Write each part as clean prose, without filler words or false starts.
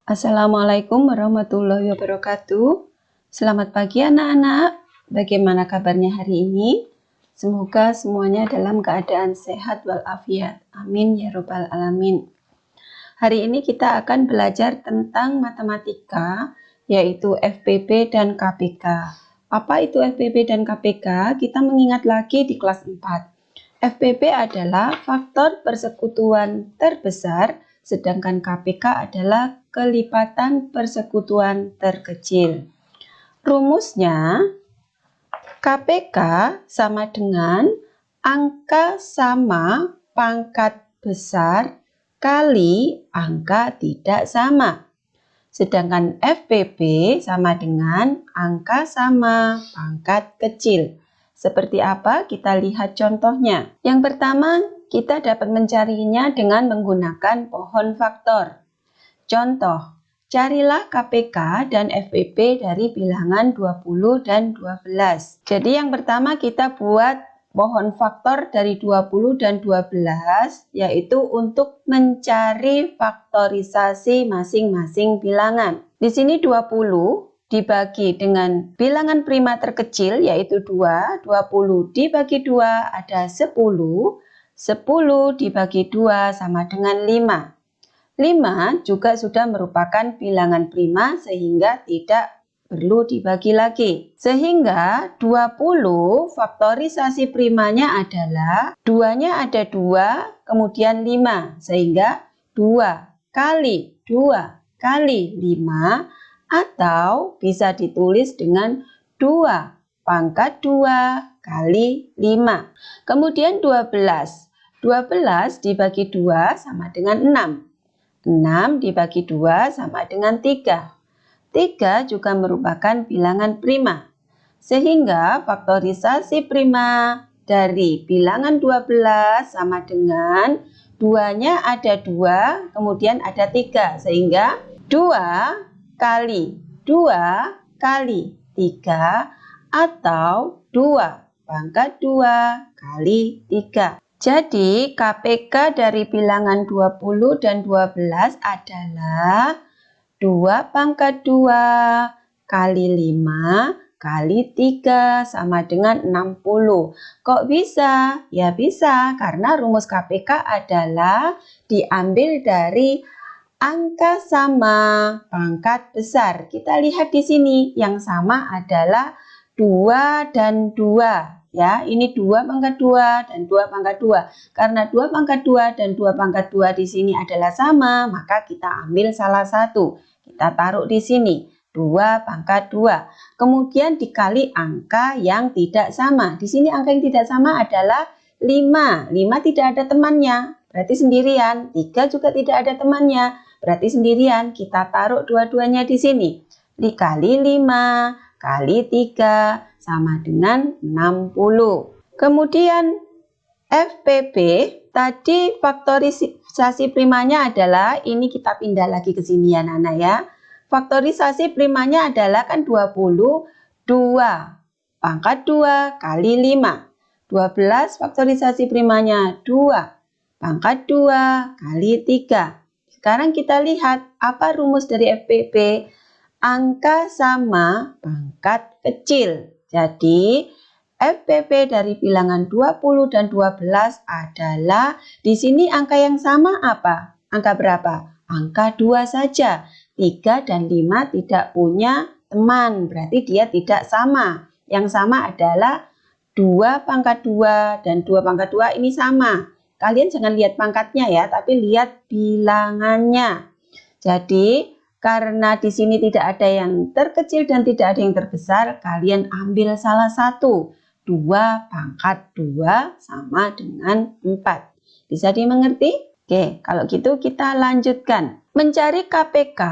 Assalamualaikum warahmatullahi wabarakatuh. Selamat pagi anak-anak. Bagaimana kabarnya hari ini? Semoga semuanya dalam keadaan sehat walafiat. Amin ya robbal alamin. Hari ini kita akan belajar tentang matematika, yaitu FPP dan KPK. Apa itu FPP dan KPK? Kita mengingat lagi di kelas 4. FPP adalah faktor persekutuan terbesar, sedangkan KPK adalah kelipatan persekutuan terkecil. Rumusnya, KPK sama dengan angka sama pangkat besar kali angka tidak sama. Sedangkan FPP sama dengan angka sama pangkat kecil. Seperti apa? Kita lihat contohnya. Yang pertama, kita dapat mencarinya dengan menggunakan pohon faktor. Contoh, carilah KPK dan FPP dari bilangan 20 dan 12. Jadi yang pertama kita buat pohon faktor dari 20 dan 12, yaitu untuk mencari faktorisasi masing-masing bilangan. Di sini 20 dibagi dengan bilangan prima terkecil yaitu 2, 20 dibagi 2 ada 10, 10 dibagi 2 sama dengan 5. 5 juga sudah merupakan bilangan prima sehingga tidak perlu dibagi lagi. Sehingga 20 faktorisasi primanya adalah 2-nya ada 2, kemudian 5. Sehingga 2 kali 2 kali 5 atau bisa ditulis dengan 2 pangkat 2 kali 5. Kemudian 12. 12 dibagi 2 sama dengan 6. 6 dibagi 2 sama dengan 3. 3 juga merupakan bilangan prima. Sehingga faktorisasi prima dari bilangan 12 sama dengan 2-nya ada 2, kemudian ada 3. Sehingga 2 kali 2 kali 3 atau 2 pangkat 2 kali 3. Jadi KPK dari bilangan 20 dan 12 adalah 2 pangkat 2 kali 5 kali 3 sama dengan 60. Kok bisa? Ya bisa, karena rumus KPK adalah diambil dari angka sama pangkat besar. Kita lihat di sini, yang sama adalah 2 dan 2. Ya, ini 2 pangkat 2 dan 2 pangkat 2. Karena 2 pangkat 2 dan 2 pangkat 2 di sini adalah sama, maka kita ambil salah satu. Kita taruh di sini, 2 pangkat 2. Kemudian dikali angka yang tidak sama. Di sini angka yang tidak sama adalah 5. 5 tidak ada temannya, berarti sendirian. 3 juga tidak ada temannya, berarti sendirian. Kita taruh dua-duanya di sini. Dikali 5 kali 3 sama dengan 60. Kemudian FPP, tadi faktorisasi primanya adalah, ini kita pindah lagi ke sini ya Nana ya. Faktorisasi primanya adalah kan 20, 2 pangkat 2 kali 5. 12 faktorisasi primanya 2 pangkat 2 kali 3. Sekarang kita lihat apa rumus dari FPP. Angka sama pangkat kecil. Jadi FPP dari bilangan 20 dan 12 adalah, di sini angka yang sama apa? Angka berapa? Angka 2 saja. 3 dan 5 tidak punya teman, berarti dia tidak sama. Yang sama adalah 2 pangkat 2 dan 2 pangkat 2 ini sama. Kalian jangan lihat pangkatnya ya, tapi lihat bilangannya. Jadi karena di sini tidak ada yang terkecil dan tidak ada yang terbesar, kalian ambil salah satu. 2 pangkat 2 sama dengan 4. Bisa dimengerti? Oke, kalau gitu kita lanjutkan. Mencari KPK,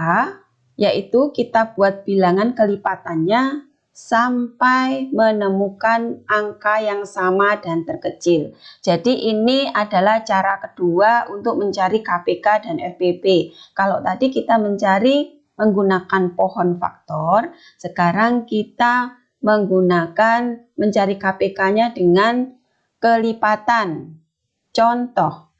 yaitu kita buat bilangan kelipatannya sampai menemukan angka yang sama dan terkecil. Jadi ini adalah cara kedua untuk mencari KPK dan FPP. Kalau tadi kita mencari menggunakan pohon faktor, sekarang kita menggunakan mencari KPK-nya dengan kelipatan. Contoh,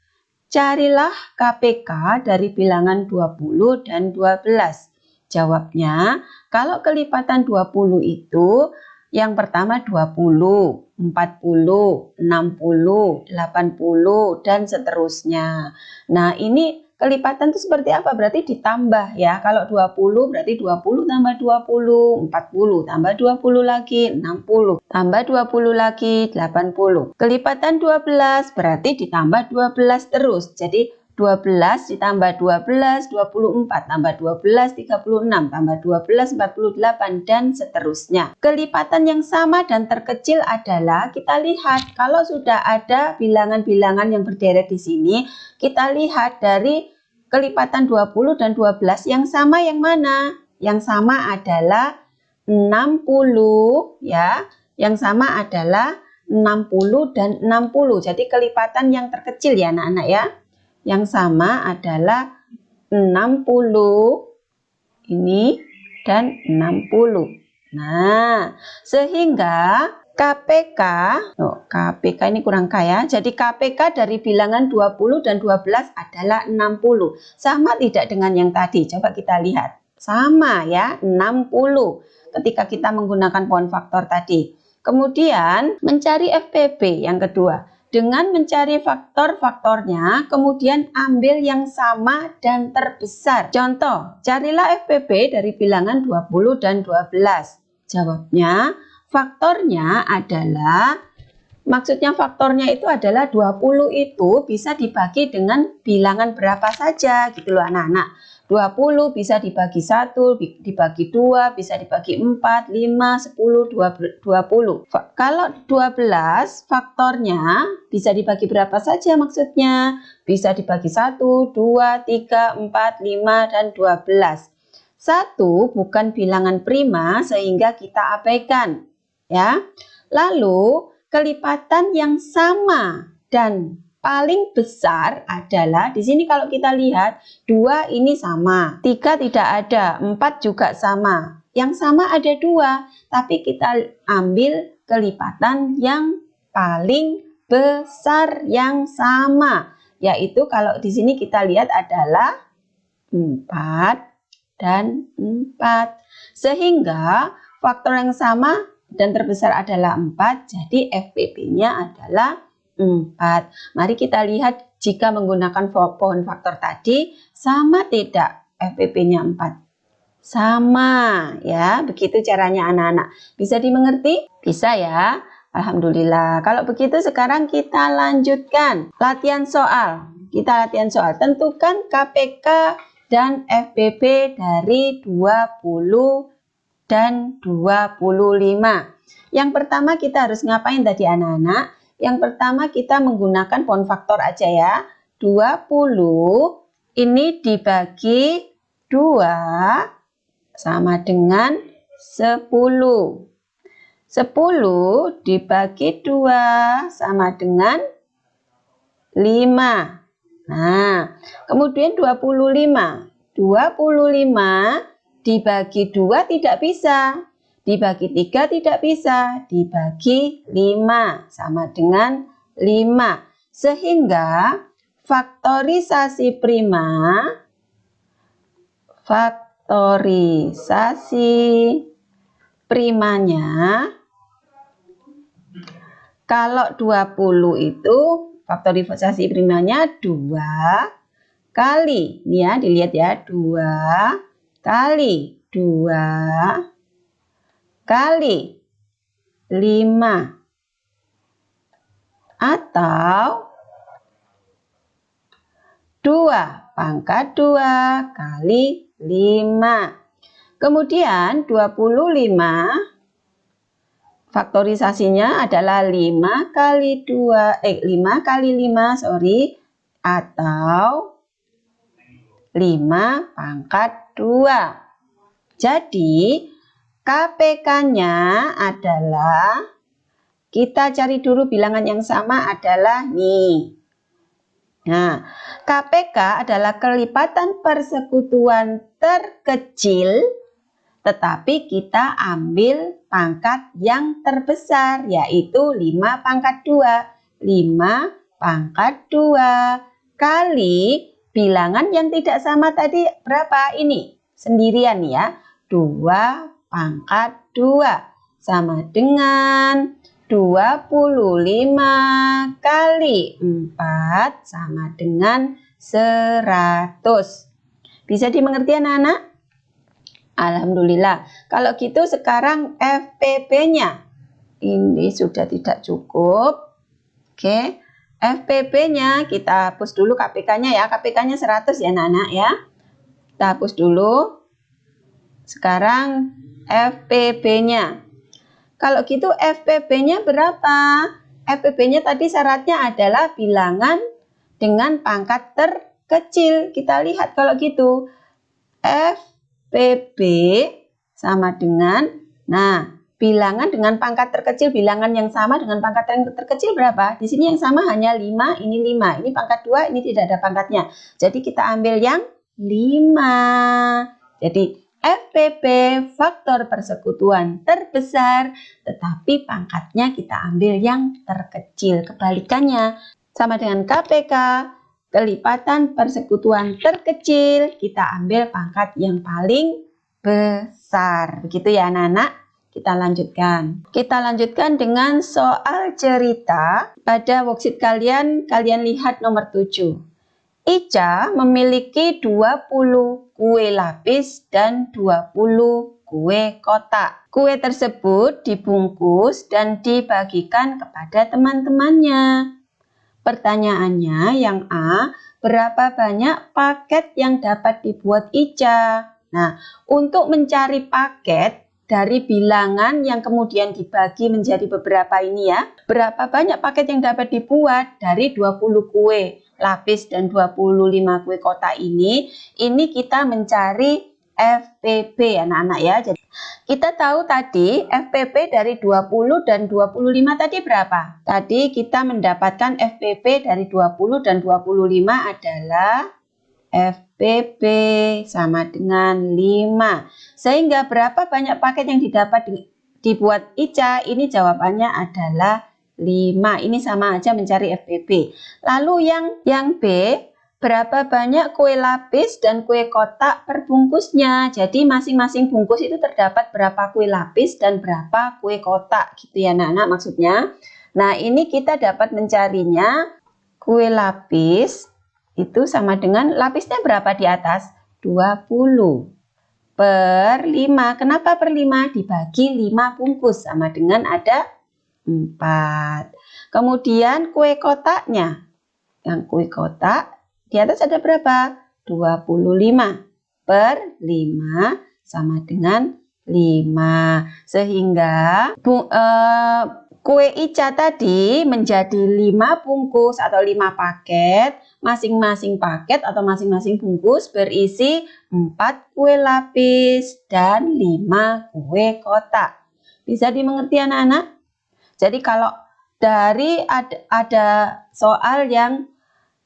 Carilah KPK dari bilangan 20 dan 12. Jawabnya, kalau kelipatan 20 itu yang pertama 20, 40, 60, 80, dan seterusnya. Nah, ini kelipatan itu seperti apa? Berarti ditambah ya. Kalau 20 berarti 20 tambah 20, 40 tambah 20 lagi, 60 tambah 20 lagi, 80. Kelipatan 12 berarti ditambah 12 terus. Jadi 12 ditambah 12, 24 tambah 12, 36 tambah 12, 48 dan seterusnya. Kelipatan yang sama dan terkecil adalah kita lihat kalau sudah ada bilangan-bilangan yang berderet di sini, kita lihat dari kelipatan 20 dan 12 yang sama yang mana? Yang sama adalah 60 ya. Yang sama adalah 60 dan 60. Jadi kelipatan yang terkecil ya anak-anak ya. Yang sama adalah 60 ini dan 60. Nah, sehingga KPK ini kurang kaya. Jadi KPK dari bilangan 20 dan 12 adalah 60. Sama tidak dengan yang tadi? Coba kita lihat. Sama ya, 60 ketika kita menggunakan pohon faktor tadi. Kemudian mencari FPP yang kedua. Dengan mencari faktor-faktornya, kemudian ambil yang sama dan terbesar. Contoh, carilah FPP dari bilangan 20 dan 12. Jawabnya, faktornya adalah, maksudnya faktornya itu adalah 20 itu bisa dibagi dengan bilangan berapa saja gitu loh anak-anak. 20 bisa dibagi 1, dibagi 2, bisa dibagi 4, 5, 10, 20. Kalau 12 faktornya bisa dibagi berapa saja maksudnya? Bisa dibagi 1, 2, 3, 4, 5, dan 12. 1 bukan bilangan prima sehingga kita abaikan. Ya. Lalu kelipatan yang sama dan paling besar adalah di sini kalau kita lihat 2 ini sama, 3 tidak ada, 4 juga sama. Yang sama ada 2, tapi kita ambil kelipatan yang paling besar yang sama, yaitu kalau di sini kita lihat adalah 4 dan 4. Sehingga faktor yang sama dan terbesar adalah 4, jadi FPP-nya adalah 4. Mari kita lihat jika menggunakan pohon faktor tadi, sama tidak FPP-nya 4? Sama ya, begitu caranya anak-anak. Bisa dimengerti? Bisa ya. Alhamdulillah. Kalau begitu sekarang kita lanjutkan latihan soal. Kita latihan soal. Tentukan KPK dan FPP dari 20 dan 25. Yang pertama kita harus ngapain tadi anak-anak? Yang pertama kita menggunakan pohon faktor aja ya. 20 ini dibagi 2 sama dengan 10. 10 dibagi 2 sama dengan 5. Nah, kemudian 25. 25 dibagi 2 tidak bisa. Dibagi 3 tidak bisa, dibagi 5 sama dengan 5. Sehingga faktorisasi primanya kalau 20 itu faktorisasi primanya 2 kali, ini ya dilihat ya, 2 kali 2 kali 5 atau 2 pangkat 2 kali 5. Kemudian 25 faktorisasinya adalah 5 kali 5 kali 5 atau 5 pangkat 2. Jadi KPK-nya adalah, kita cari dulu bilangan yang sama adalah nih. Nah, KPK adalah kelipatan persekutuan terkecil, tetapi kita ambil pangkat yang terbesar, yaitu 5 pangkat 2. 5 pangkat 2 kali bilangan yang tidak sama tadi berapa? Ini sendirian ya. 2 pangkat 2 sama dengan 25 kali 4 sama dengan 100. Bisa dimengerti anak-anak? Alhamdulillah. Kalau gitu sekarang FPP-nya. Ini sudah tidak cukup. Oke. FPP-nya kita hapus dulu KPK-nya ya. KPK-nya 100 ya anak-anak ya. Kita hapus dulu. Sekarang FPP-nya. Kalau gitu FPP-nya berapa? FPP-nya tadi syaratnya adalah bilangan dengan pangkat terkecil. Kita lihat kalau gitu. FPP sama dengan, nah, bilangan dengan pangkat terkecil, bilangan yang sama dengan pangkat yang terkecil berapa? Di sini yang sama hanya 5, ini 5. Ini pangkat 2, ini tidak ada pangkatnya. Jadi kita ambil yang 5. Jadi FPP faktor persekutuan terbesar, tetapi pangkatnya kita ambil yang terkecil. Kebalikannya, sama dengan KPK, kelipatan persekutuan terkecil, kita ambil pangkat yang paling besar. Begitu ya anak-anak. Kita lanjutkan. Kita lanjutkan dengan soal cerita. Pada worksheet kalian lihat nomor 7. Ica memiliki 20 kue lapis dan 20 kue kotak. Kue tersebut dibungkus dan dibagikan kepada teman-temannya. Pertanyaannya yang A, berapa banyak paket yang dapat dibuat Ica? Nah, untuk mencari paket dari bilangan yang kemudian dibagi menjadi beberapa ini ya, berapa banyak paket yang dapat dibuat dari 20 kue lapis dan 25 kue kotak ini kita mencari FPP anak-anak ya. Jadi kita tahu tadi FPP dari 20 dan 25 tadi berapa? Tadi kita mendapatkan FPP dari 20 dan 25 adalah FPP sama dengan 5. Sehingga berapa banyak paket yang dibuat Ica? Ini jawabannya adalah 5. Ini sama aja mencari FPP. Lalu yang B, berapa banyak kue lapis dan kue kotak per bungkusnya? Jadi masing-masing bungkus itu terdapat berapa kue lapis dan berapa kue kotak gitu ya anak-anak maksudnya. Nah ini kita dapat mencarinya kue lapis itu sama dengan lapisnya berapa di atas? 20 per 5. Kenapa per 5? Dibagi 5 bungkus sama dengan ada 4. Kemudian kue kotaknya. Yang kue kotak di atas ada berapa? 25 per 5 sama dengan 5. Sehingga kue Ica tadi menjadi 5 bungkus atau 5 paket. Masing-masing paket atau masing-masing bungkus berisi 4 kue lapis dan 5 kue kotak. Bisa dimengerti anak-anak? Jadi kalau dari ada soal yang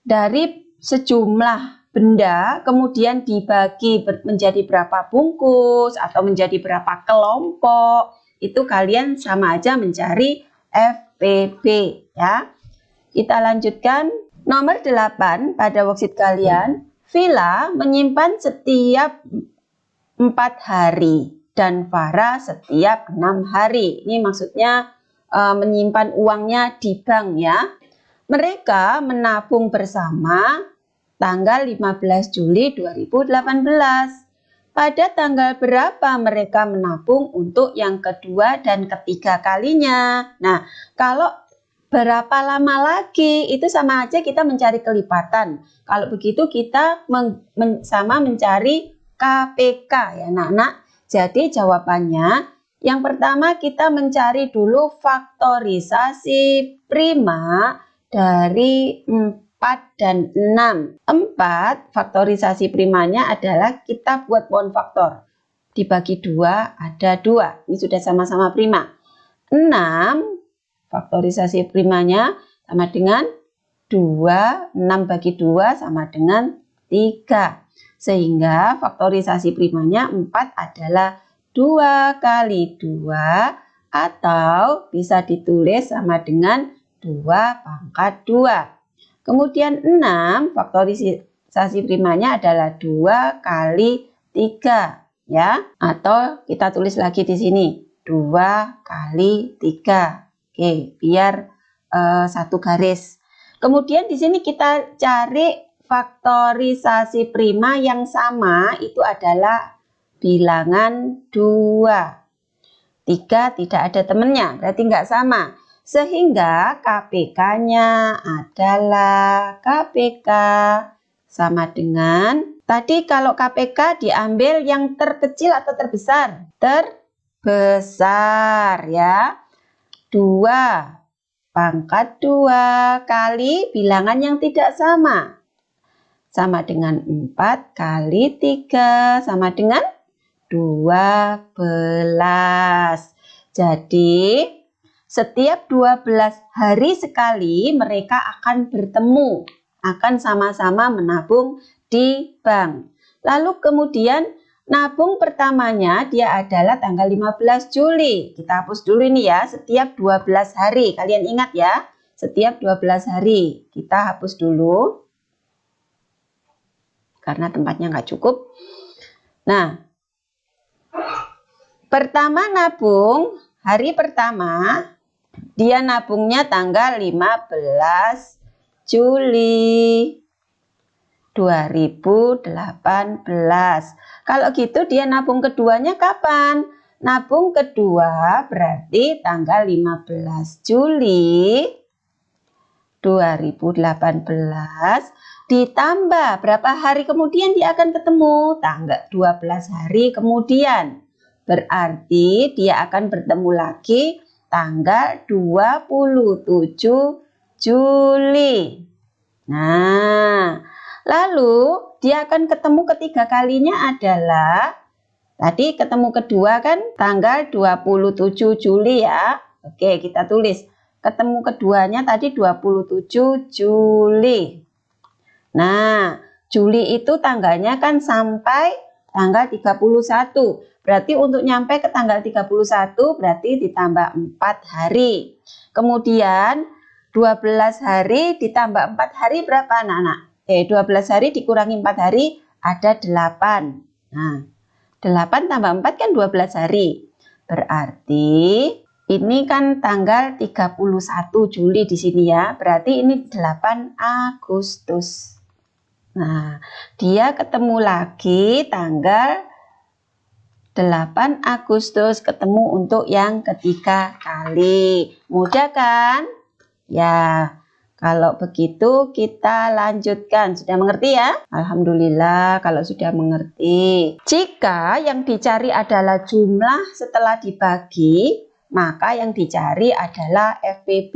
dari sejumlah benda kemudian dibagi menjadi berapa bungkus atau menjadi berapa kelompok, itu kalian sama aja mencari FPP ya. Kita lanjutkan nomor 8 pada worksheet kalian. Villa menyimpan setiap 4 hari dan Farah setiap 6 hari. Ini maksudnya menyimpan uangnya di bank ya. Mereka menabung bersama tanggal 15 Juli 2018. Pada tanggal berapa mereka menabung untuk yang kedua dan ketiga kalinya? Nah, kalau berapa lama lagi itu sama aja kita mencari kelipatan. Kalau begitu kita sama mencari KPK ya anak-anak. Jadi jawabannya yang pertama kita mencari dulu faktorisasi prima dari 4 dan 6. 4 faktorisasi primanya adalah kita buat pohon faktor. Dibagi 2 ada 2. Ini sudah sama-sama prima. 6 faktorisasi primanya sama dengan 2. 6 bagi 2 sama dengan 3. Sehingga faktorisasi primanya 4 adalah 2 kali 2 atau bisa ditulis sama dengan 2 pangkat 2. Kemudian 6, faktorisasi primanya adalah 2 kali 3 ya. Atau kita tulis lagi di sini 2 kali 3. Oke, biar satu garis. Kemudian di sini kita cari faktorisasi prima yang sama, itu adalah bilangan 2. 3 tidak ada temennya, berarti nggak sama. Sehingga KPK-nya adalah KPK sama dengan, tadi kalau KPK diambil yang terkecil atau terbesar? Terbesar ya. 2 pangkat 2 kali bilangan yang tidak sama. Sama dengan 4 kali 3 sama dengan 12. Jadi setiap 12 hari sekali mereka akan bertemu, akan sama-sama menabung di bank. Lalu kemudian nabung pertamanya dia adalah tanggal 15 Juli. Kita hapus dulu ini ya, setiap 12 hari. Kalian ingat ya, setiap 12 hari. Kita hapus dulu karena tempatnya nggak cukup. Nah, pertama nabung, hari pertama dia nabungnya tanggal 15 Juli 2018. Kalau gitu dia nabung keduanya kapan? Nabung kedua berarti tanggal 15 Juli 2018 ditambah berapa hari kemudian dia akan ketemu? Tanggal 12 hari kemudian. Berarti dia akan bertemu lagi tanggal 27 Juli. Nah, lalu dia akan ketemu ketiga kalinya adalah, tadi ketemu kedua kan tanggal 27 Juli ya. Oke, kita tulis. Ketemu keduanya tadi 27 Juli. Nah, Juli itu tanggalnya kan sampai tanggal 31. Berarti untuk nyampe ke tanggal 31 berarti ditambah 4 hari. Kemudian 12 hari ditambah 4 hari berapa anak-anak? 12 hari dikurangi 4 hari ada 8. Nah, 8 tambah 4 kan 12 hari. Berarti ini kan tanggal 31 Juli di sini ya. Berarti ini 8 Agustus. Nah, dia ketemu lagi tanggal 8 Agustus, ketemu untuk yang ketiga kali. Mudah kan? Ya, kalau begitu kita lanjutkan. Sudah mengerti ya? Alhamdulillah kalau sudah mengerti. Jika yang dicari adalah jumlah setelah dibagi, maka yang dicari adalah FPB.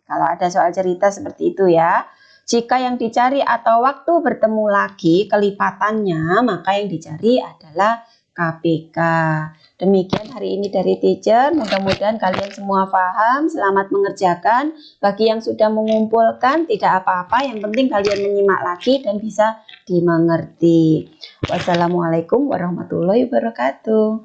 Kalau ada soal cerita seperti itu ya. Jika yang dicari atau waktu bertemu lagi kelipatannya, maka yang dicari adalah KPK. Demikian hari ini dari teacher. Mudah-mudahan kalian semua paham. Selamat mengerjakan. Bagi yang sudah mengumpulkan tidak apa-apa. Yang penting kalian menyimak lagi dan bisa dimengerti. Wassalamualaikum warahmatullahi wabarakatuh.